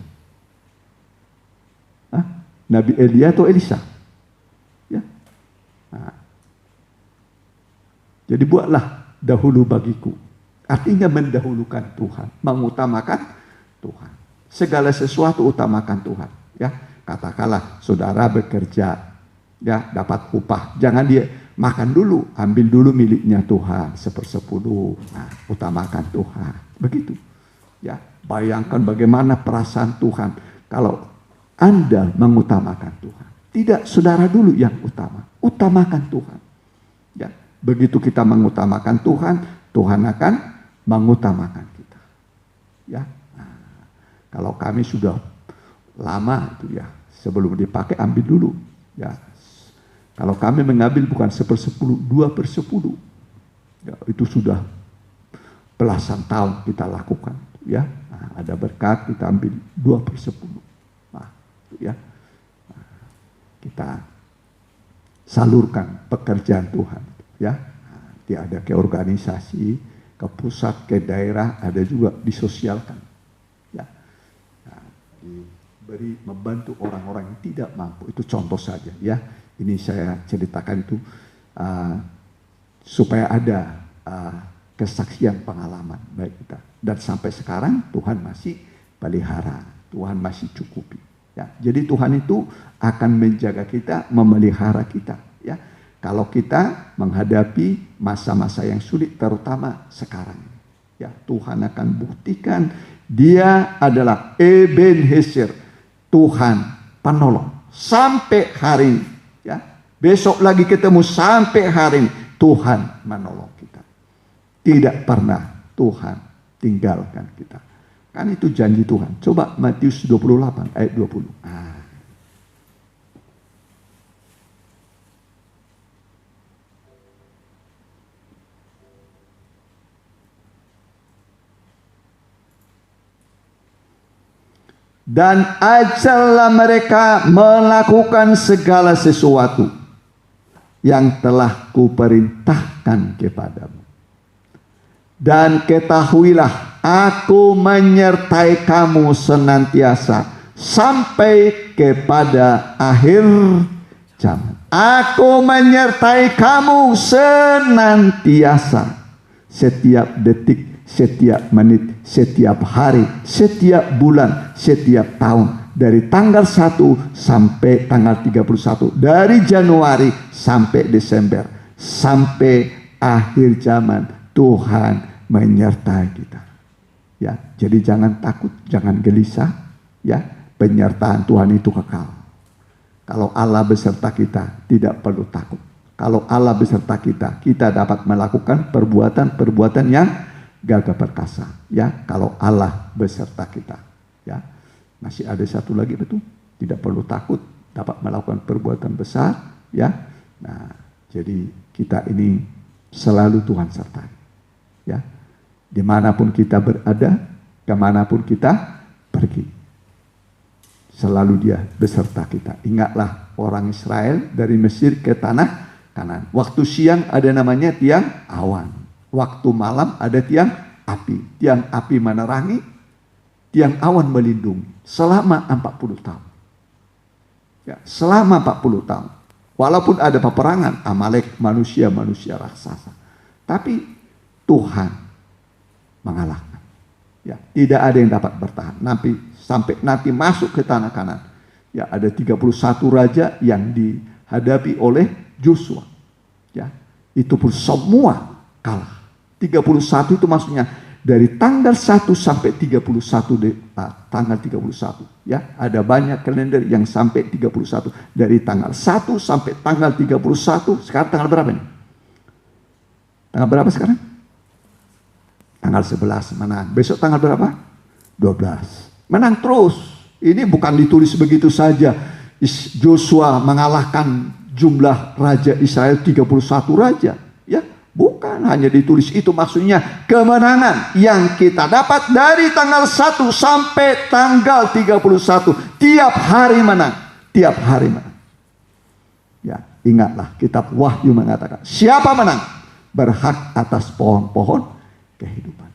Nabi Elia atau Elisa? Ya. Jadi buatlah dahulu bagiku. Artinya mendahulukan Tuhan, mengutamakan Tuhan. Segala sesuatu utamakan Tuhan. Ya, katakanlah saudara bekerja, ya dapat upah, jangan dia makan dulu, ambil dulu miliknya Tuhan 1/10. Nah, utamakan Tuhan. Begitu. Ya, bayangkan bagaimana perasaan Tuhan kalau Anda mengutamakan Tuhan. Tidak saudara dulu yang utama, utamakan Tuhan. Ya, begitu kita mengutamakan Tuhan, Tuhan akan mengutamakan kita. Ya. Nah, kalau kami sudah lama itu ya, sebelum dipakai ambil dulu. Ya. Kalau kami mengambil bukan 1/10, 2/10, ya, itu sudah belasan tahun kita lakukan. Ya, nah, ada berkat kita ambil 2/10. Nah, ya, nah, kita salurkan pekerjaan Tuhan. Ya, nah, ada ke organisasi, ke pusat, ke daerah, ada juga disosialkan. Ya, nah, diberi membantu orang-orang yang tidak mampu. Itu contoh saja. Ya. Ini saya ceritakan itu supaya ada kesaksian pengalaman baik kita. Dan sampai sekarang Tuhan masih pelihara, Tuhan masih cukupi. Ya, jadi Tuhan itu akan menjaga kita, memelihara kita. Ya, kalau kita menghadapi masa-masa yang sulit, terutama sekarang, ya Tuhan akan buktikan Dia adalah Ebenezer, Tuhan penolong sampai hari ini. Besok lagi ketemu sampai hari ini. Tuhan menolong kita. Tidak pernah Tuhan tinggalkan kita. Kan itu janji Tuhan. Coba Matius 28 ayat 20. Dan ajarlah mereka melakukan segala sesuatu yang telah kuperintahkan kepadamu. Dan ketahuilah, aku menyertai kamu senantiasa sampai kepada akhir zaman. Aku menyertai kamu senantiasa. Setiap detik, setiap menit, setiap hari, setiap bulan, setiap tahun. Dari tanggal 1 sampai tanggal 31. Dari Januari sampai Desember. Sampai akhir zaman, Tuhan menyertai kita. Ya, jadi jangan takut, jangan gelisah. Ya, penyertaan Tuhan itu kekal. Kalau Allah beserta kita, tidak perlu takut. Kalau Allah beserta kita, kita dapat melakukan perbuatan-perbuatan yang gagah perkasa. Ya, kalau Allah beserta kita. Ya, masih ada satu lagi, betul. Tidak perlu takut, dapat melakukan perbuatan besar. Ya, nah, jadi kita ini selalu Tuhan sertai. Ya, dimanapun kita berada, kemanapun kita pergi, selalu Dia beserta kita. Ingatlah orang Israel dari Mesir ke tanah Kanan. Waktu siang ada namanya tiang awan. Waktu malam ada tiang api. Tiang api menerangi, tiang awan melindungi. Selama 40 tahun. Ya, selama 40 tahun. Walaupun ada peperangan, Amalek, manusia-manusia raksasa. Tapi Tuhan mengalahkan. Ya, tidak ada yang dapat bertahan. Sampai nanti masuk ke tanah Kanan. Ya, ada 31 raja yang dihadapi oleh Joshua. Ya, itu pun semua kalah. 31 itu maksudnya dari tanggal 1 sampai 31 tanggal 31. Ya, ada banyak kalender yang sampai 31. Dari tanggal 1 sampai tanggal 31. Sekarang tanggal berapa nih? Tanggal berapa sekarang? Tanggal 11 menang. Besok tanggal berapa? 12. Menang terus. Ini bukan ditulis begitu saja. Joshua mengalahkan jumlah raja Israel 31 raja. Ya, bukan hanya ditulis itu, maksudnya kemenangan yang kita dapat dari tanggal 1 sampai tanggal 31. Tiap hari menang, tiap hari menang. Ya, ingatlah kitab Wahyu mengatakan, siapa menang berhak atas pohon-pohon kehidupan.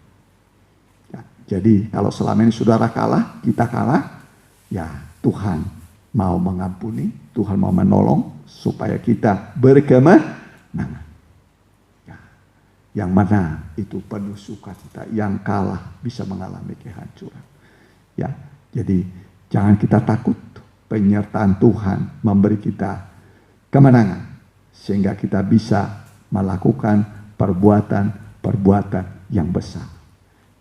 Ya, jadi kalau selama ini saudara kalah, kita kalah, ya Tuhan mau mengampuni, Tuhan mau menolong supaya kita berkemenangan. Ya, yang mana itu penuh sukacita, yang kalah bisa mengalami kehancuran. Ya, jadi jangan kita takut, penyertaan Tuhan memberi kita kemenangan sehingga kita bisa melakukan perbuatan-perbuatan yang besar.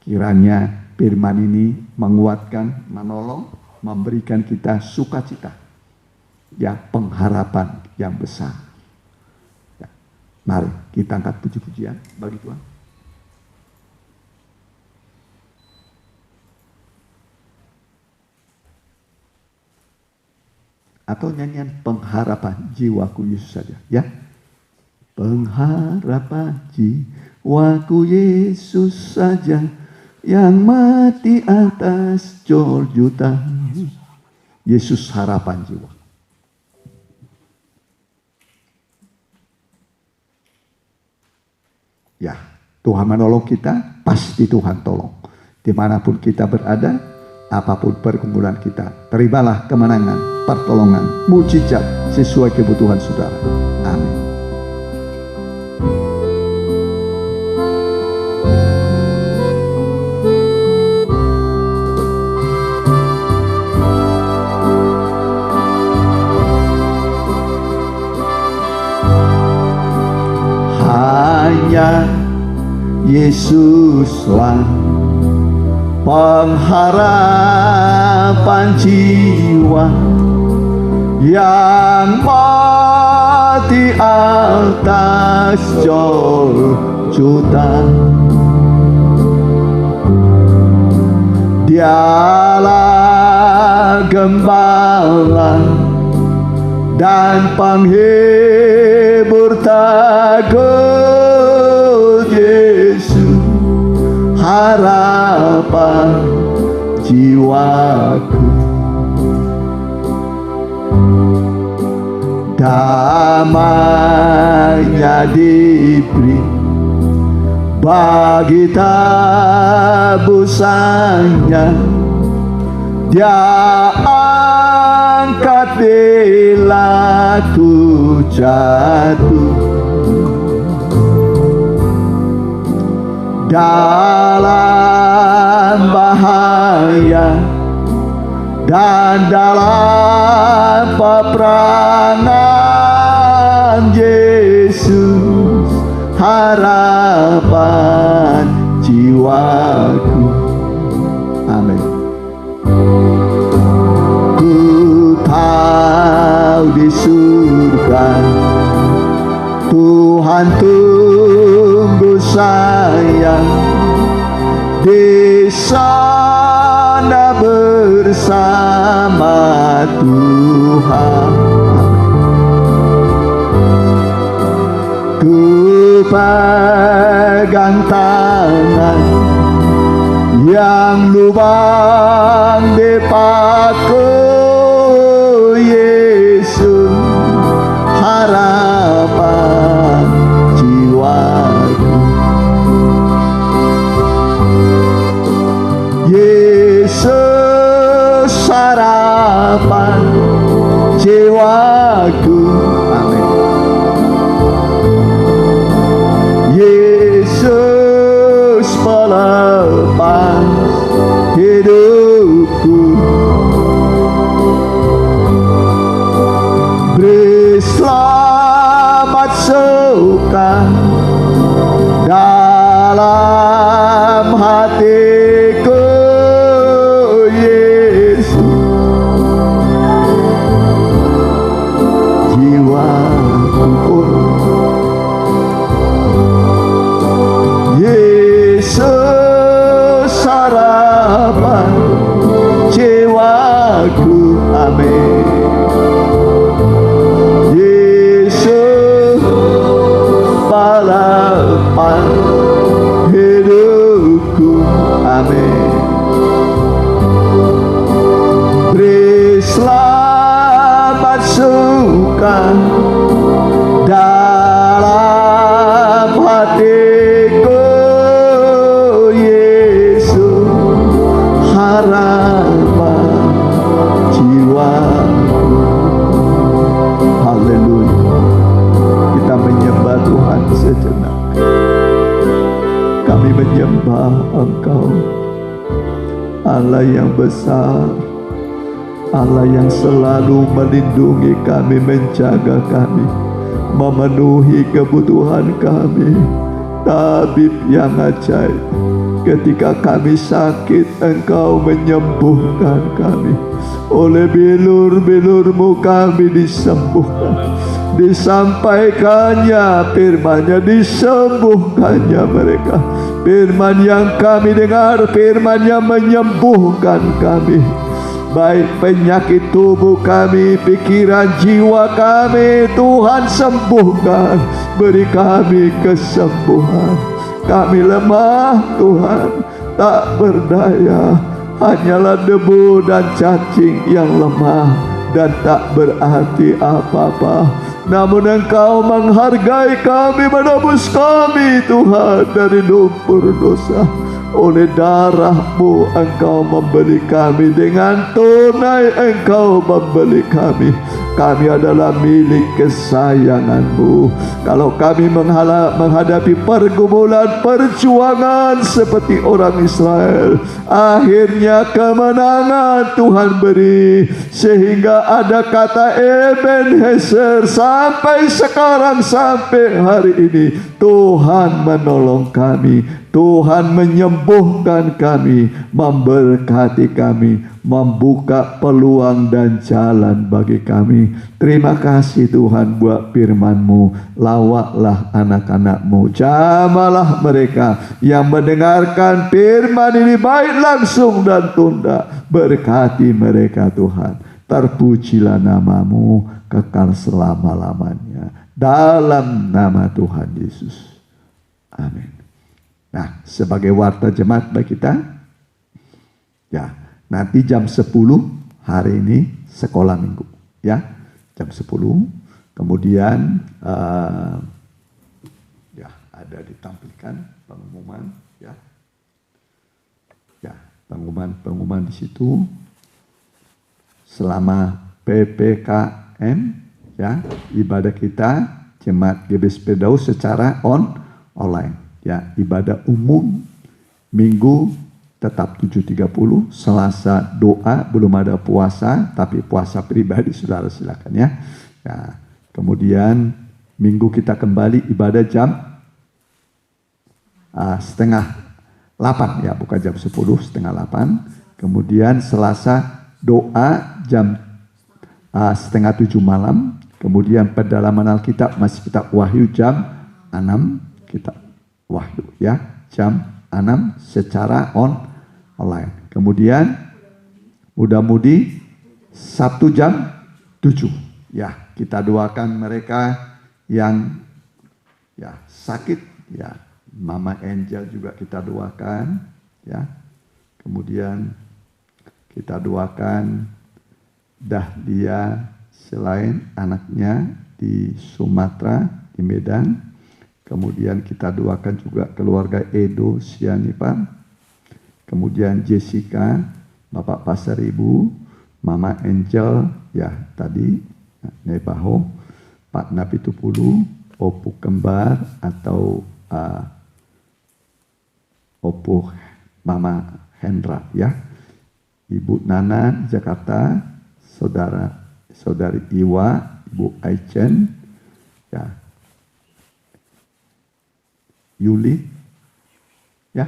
Kiranya firman ini menguatkan, menolong, memberikan kita sukacita, ya, pengharapan yang besar. Ya, mari kita angkat puji-pujian bagi Tuhan. Atau nyanyian pengharapan jiwaku Yesus saja, ya. Pengharapan jiwaku Yesus saja, yang mati atas Golgota. Yesus harapan jiwa. Ya, Tuhan menolong kita, pasti Tuhan tolong. Dimanapun kita berada, apapun pergumulan kita, terimalah kemenangan, pertolongan, mujizat sesuai kebutuhan saudara. Amin. Hanya Yesuslah pengharapan jiwa, yang mati atas Golgota. Dialah gembala dan penghibur takut Yesus, harapan jiwaku. Damainya diberi bagi tebusannya, Dia angkat bila ku jatuh dalam bahaya dan dalam peperangan, Yesus harapan jiwaku. Amin. Ku tahu di surga Tuhan tunggu saya, di sana bersama Tuhan. Ku pegang tangan yang lubang dipaku, Yesus harapan jiwaku. Yesus harapan jiwaku. Amin. Yesus pelepas hidupku. Beri selamat suka dalam hatiku, Yesus jiwaku. Yesus harapan jiwaku. Amin. Yesus harapan hidupku. Amin. Beri selamat suka dalam hatiku, Yesus harapan jiwaku. Haleluya. Kita menyembah Tuhan sejenak. Kami menyembah Engkau, Allah yang besar, Allah yang selalu melindungi kami, menjaga kami, memenuhi kebutuhan kami. Tabib yang ajaib, ketika kami sakit, Engkau menyembuhkan kami. Oleh bilur-bilur-Mu kami disembuhkan. Disampaikannya firman-Nya, disembuhkannya mereka. Firman yang kami dengar, firman yang menyembuhkan kami. Baik penyakit tubuh kami, pikiran, jiwa kami, Tuhan sembuhkan. Beri kami kesembuhan. Kami lemah Tuhan, tak berdaya, hanyalah debu dan cacing yang lemah dan tak berarti apa-apa. Namun Engkau menghargai kami, menebus kami Tuhan dari lumpur dosa. Oleh darah-Mu Engkau membeli kami, dengan tunai Engkau membeli kami. Kami adalah milik kesayangan-Mu. Kalau kami menghadapi pergumulan, perjuangan seperti orang Israel, akhirnya kemenangan Tuhan beri. Sehingga ada kata Ebenezer sampai sekarang, sampai hari ini. Tuhan menolong kami, Tuhan menyembuhkan kami, memberkati kami, membuka peluang dan jalan bagi kami. Terima kasih Tuhan buat firman-Mu. Lawaklah anak-anak-Mu, jamalah mereka yang mendengarkan firman ini, baik langsung dan tunda. Berkati mereka Tuhan. Terpujilah nama-Mu kekal selama-lamanya. Dalam nama Tuhan Yesus. Amin. Nah, sebagai warta jemaat bagi kita, ya, nanti jam 10 hari ini sekolah minggu, ya, jam 10. Kemudian ya, ada ditampilkan pengumuman, ya, pengumuman di situ selama PPKM ya, ibadah kita Jemaat GBS Firdaus secara online. Ya, ibadah umum Minggu tetap 7.30, Selasa doa, belum ada puasa, tapi puasa pribadi saudara silakan ya. Ya, kemudian Minggu kita kembali ibadah jam 7:30 ya, bukan jam 10, 7:30. Kemudian Selasa doa jam 6:30 malam. Kemudian pendalaman Alkitab masih kitab Wahyu jam 6, kitab Wahyu ya, jam 6 secara online. Kemudian mudah-mudi Sabtu jam 7 ya, kita doakan mereka yang ya sakit ya, Mama Angel juga kita doakan ya. Kemudian kita doakan Dahlia selain anaknya di Sumatera, di Medan. Kemudian kita doakan juga keluarga Edo Sianipan. Kemudian Jessica, Bapak Pasar Ibu, Mama Angel, ya tadi, Nebaho, Pak Napitupulu, Opu Kembar atau Opu Mama Hendra, ya. Ibu Nana Jakarta, Saudari Iwa, Ibu Aichen, ya, Yuli, ya,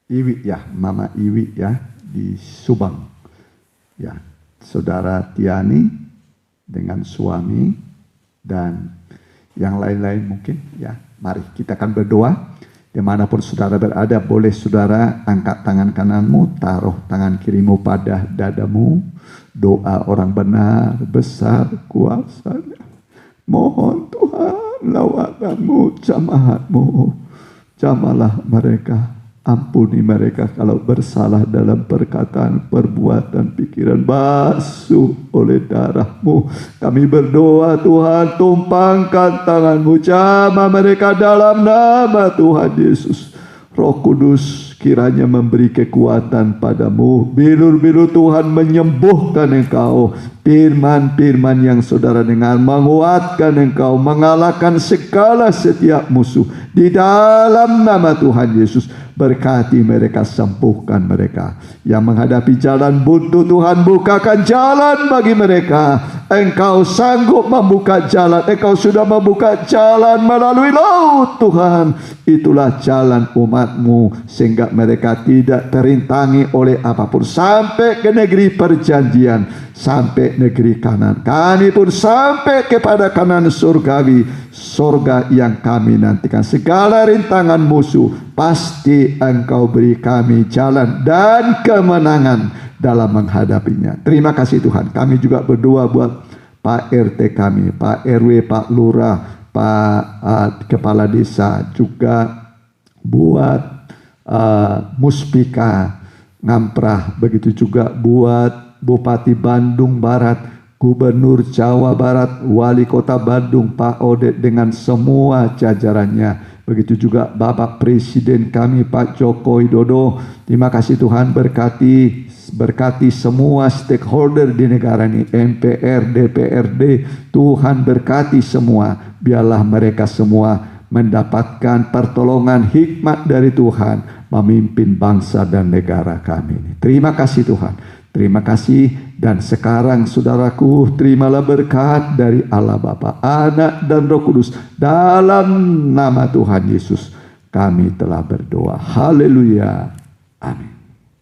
Iwi, ya, Mama Iwi, ya, di Subang, ya, Saudara Tiani dengan suami dan yang lain-lain mungkin, ya. Mari kita akan berdoa. Dimanapun saudara berada, boleh saudara angkat tangan kananmu, taruh tangan kirimu pada dadamu. Doa orang benar, besar kuasanya. Mohon Tuhan lawatanmu, jamahatmu. Jamalah mereka, ampuni mereka kalau bersalah dalam perkataan, perbuatan, pikiran, basuh oleh darah-Mu. Kami berdoa Tuhan, tumpangkan tangan-Mu, jamah mereka dalam nama Tuhan Yesus. Roh Kudus kiranya memberi kekuatan padamu. Bilur-bilur Tuhan menyembuhkan engkau. Firman-firman yang saudara dengar menguatkan engkau, mengalahkan segala setiap musuh. Di dalam nama Tuhan Yesus, berkati mereka, sembuhkan mereka. Yang menghadapi jalan buntu, Tuhan bukakan jalan bagi mereka. Engkau sanggup membuka jalan. Engkau sudah membuka jalan melalui laut, Tuhan. Itulah jalan umat-Mu, sehingga mereka tidak terintangi oleh apapun. Sampai ke negeri perjanjian, sampai negeri Kanan. Kami pun sampai kepada Kanan surgawi, surga yang kami nantikan. Segala rintangan musuh, pasti Engkau beri kami jalan dan kemenangan dalam menghadapinya. Terima kasih Tuhan. Kami juga berdoa buat Pak RT kami, Pak RW, Pak Lurah, Pak Kepala Desa, juga buat Muspika Ngamprah, begitu juga buat Bupati Bandung Barat, Gubernur Jawa Barat, Wali Kota Bandung, Pak Odet dengan semua jajarannya. Begitu juga Bapak Presiden kami, Pak Joko Widodo. Terima kasih Tuhan, berkati semua stakeholder di negara ini, MPR, DPRD. Tuhan berkati semua, biarlah mereka semua mendapatkan pertolongan hikmat dari Tuhan memimpin bangsa dan negara kami ini. Terima kasih Tuhan. Terima kasih, dan sekarang saudaraku, terimalah berkat dari Allah Bapa, Anak dan Roh Kudus. Dalam nama Tuhan Yesus kami telah berdoa. Haleluya. Amin.